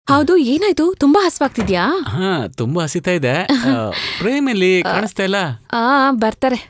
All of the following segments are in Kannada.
ಹೌದು, ಏನಾಯ್ತು? ತುಂಬಾ ಹಸ್ವಾಗ್ತಿದ್ಯಾ? ಹಾ, ತುಂಬಾ ಹಸಿತಾ ಇದೆ. ಪ್ರೇಮಲ್ಲಿ ಕಾಣಿಸ್ತಾ ಇಲ್ಲ. ಬರ್ತಾರೆ.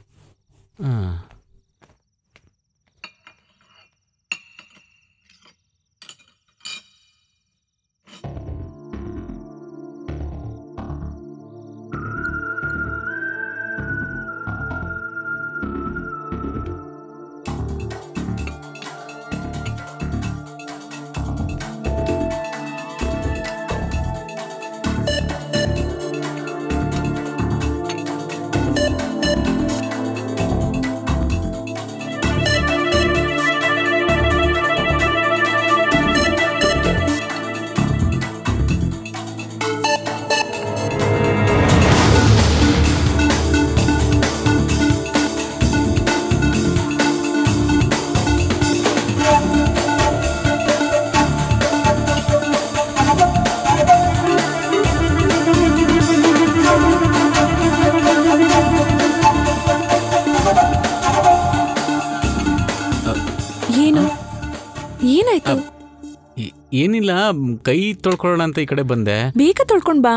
ಏನಾಯ್ತು? ಏನಿಲ್ಲ, ಕೈ ತೊಳ್ಕೊಳ್ಳೋಣ ಅಂತ ಈ ಕಡೆ ಬಂದೆ. ಬೇಗ ತೊಳ್ಕೊಂಡ್ ಬಾ.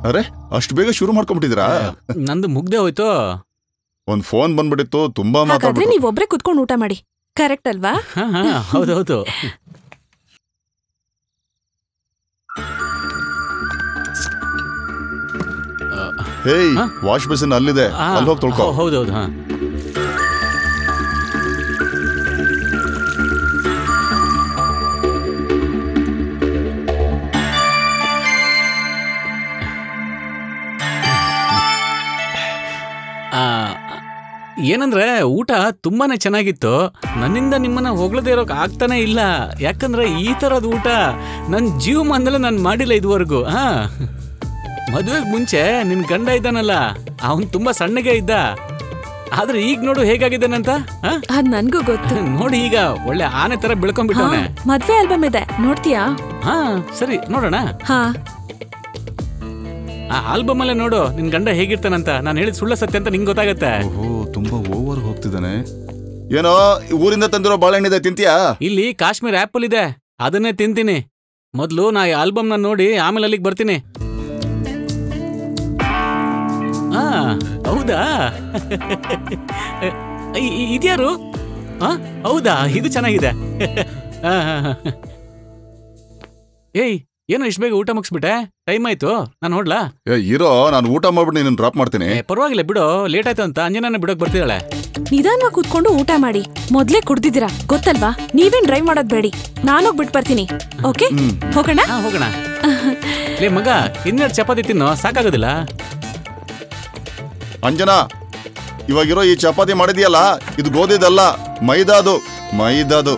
ಅರೆ, ಅಷ್ಟು ಬೇಗ ಶುರು ಮಾಡ್ಕೊಂಡ್ಬಿಟ್ಟಿದ್ರಾ? ನಂದು ಮುಗ್ದೆ ಹೋಯ್ತು. ಒಂದ್ ಫೋನ್ ಬಂದ್ಬಿಟ್ಟಿತ್ತು, ತುಂಬಾ ಮಾತಾಡ್ಬಿಟ್ಟು. ನೀವೊಬ್ರೆ ಕುತ್ಕೊಂಡು ಊಟ ಮಾಡಿ, ಕರೆಕ್ಟ್ ಅಲ್ವಾ? ಹೌದೌದು. ಹೇಯ್, ವಾಶ್ ಬೇಸಿನ್ ಅಲ್ಲಿದೆ, ಅಲ್ಲಿ ಹೋಗಿ ತೊಳ್ಕೊ. ಹೌದೌದು. ಏನಂದ್ರೆ ಊಟ ತುಂಬಾನೇ ಚೆನ್ನಾಗಿತ್ತು. ನನ್ನಿಂದ ನಿಮ್ಮನ್ನ ಹೊಗಳದೇ ಇರೋಕೆ ಆಗ್ತಾನೆ ಇಲ್ಲ. ಯಾಕಂದ್ರೆ ಈ ತರದ ಊಟ ನನ್ನ ಜೀವಮಾನದಲ್ಲೇ ನಾನು ಮಾಡಿಲ್ಲ ಇದುವರೆಗೂ. ಮದುವೆಗೆ ಮುಂಚೆ ನಿನ್ ಗಂಡ ಇದ್ದಾನಲ್ಲ, ಅವನ್ ತುಂಬಾ ಸಣ್ಣಗೆ ಇದ್ದ. ಆದ್ರೆ ಈಗ ನೋಡು ಹೇಗಾಗಿದ್ದಾನಂತ. ಅದ್ ನನ್ಗೂ ಗೊತ್ತು. ನೋಡಿ, ಈಗ ಒಳ್ಳೆ ಆನೆ ತರ ಬೆಳ್ಕೊಂಡ್ಬಿಟ್ಟವನೆ. ಮದ್ವೆ ಆಲ್ಬಮ್ ಇದೆ, ನೋಡ್ತೀಯಾ? ಸರಿ, ನೋಡೋಣ. ಆ ಆಲ್ಬಮ್ ಅಲ್ಲೇ ನೋಡು ನಿನ್ ಗಂಡ ಹೇಗಿರ್ತಾನಂತ. ನಾನು ಹೇಳಿದ ಸುಳ್ಳ ಸತ್ಯ ಅಂತ ನಿಂಗೆ ಗೊತ್ತಾಗತ್ತೆ. ತುಂಬಾ ಓವರ್ ಹೋಗ್ತಿದ್ದಾನೆ. ಏನೋ ಊರಿಂದ ತಂದಿರೋ ಬಾಳೆಹಣ್ಣಿದೆ, ತಿಂತೀಯಾ? ಇಲ್ಲಿ ಕಾಶ್ಮೀರ್ ಆಪಲ್ ಇದೆ, ಅದನ್ನೇ ತಿಂತೀನಿ. ಮೊದ್ಲು ನಾ ಈ ಆಲ್ಬಮ್ ನೋಡಿ ಆಮೇಲೆ ಅಲ್ಲಿಗೆ ಬರ್ತೀನಿ. ಹೌದಾ? ಇದ್ಯಾರು? ಹೌದಾ, ಇದು ಚೆನ್ನಾಗಿದೆ. ಏಯ್, ಏನೋ ಇಷ್ಟ ಬೇಗ ಊಟ ಮುಗಿಸ್ಬಿಟ್ಟೆ? ಟೈಮ್ ಆಯ್ತು, ನಾನು ಹೊಡ್ಲಾ? ಇರೋ, ನಾನು ಊಟ ಮಾಡ್ಬಿಟ್ಟು ನೀನು ಡ್ರಾಪ್ ಮಾಡ್ತೀನಿ. ಪರವಾಗಿಲ್ಲ ಬಿಡು, ಲೇಟ್ ಆಯ್ತು ಅಂತ ಅಂಜನಾನ ಬಿಡೋಕ್ ಬರ್ತಿದ್ದಾಳೆ. ನಿಧಾನವಾಗಿ ಕೂತ್ಕೊಂಡು ಊಟ ಮಾಡಿ. ಮೊದ್ಲೇ ಕುಡ್ದಿದ್ದೀರಾ ಗೊತ್ತಲ್ವಾ? ನೀವೇನ್ ಡ್ರೈವ್ ಮಾಡೋದ್ ಬೇಡಿ, ನಾನೋಗ್ ಬಿಟ್ಟು ಬರ್ತೀನಿ. ಓಕೆ, ಹೋಗೋಣ? ಹೋಗೋಣ. ಲೇ ಮಗ, ಇನ್ನೆರಡು ಚಪಾತಿ ತಿನ್ನೋ, ಸಾಕಾಗೋದಿಲ್ಲ? ಅಂಜನಾ, ಇವಾಗಿರೋ ಈ ಚಪಾತಿ ಮಾಡಿದ್ಯಲ್ಲ, ಇದು ಗೋಧಿದಲ್ಲ, ಮೈದಾದು.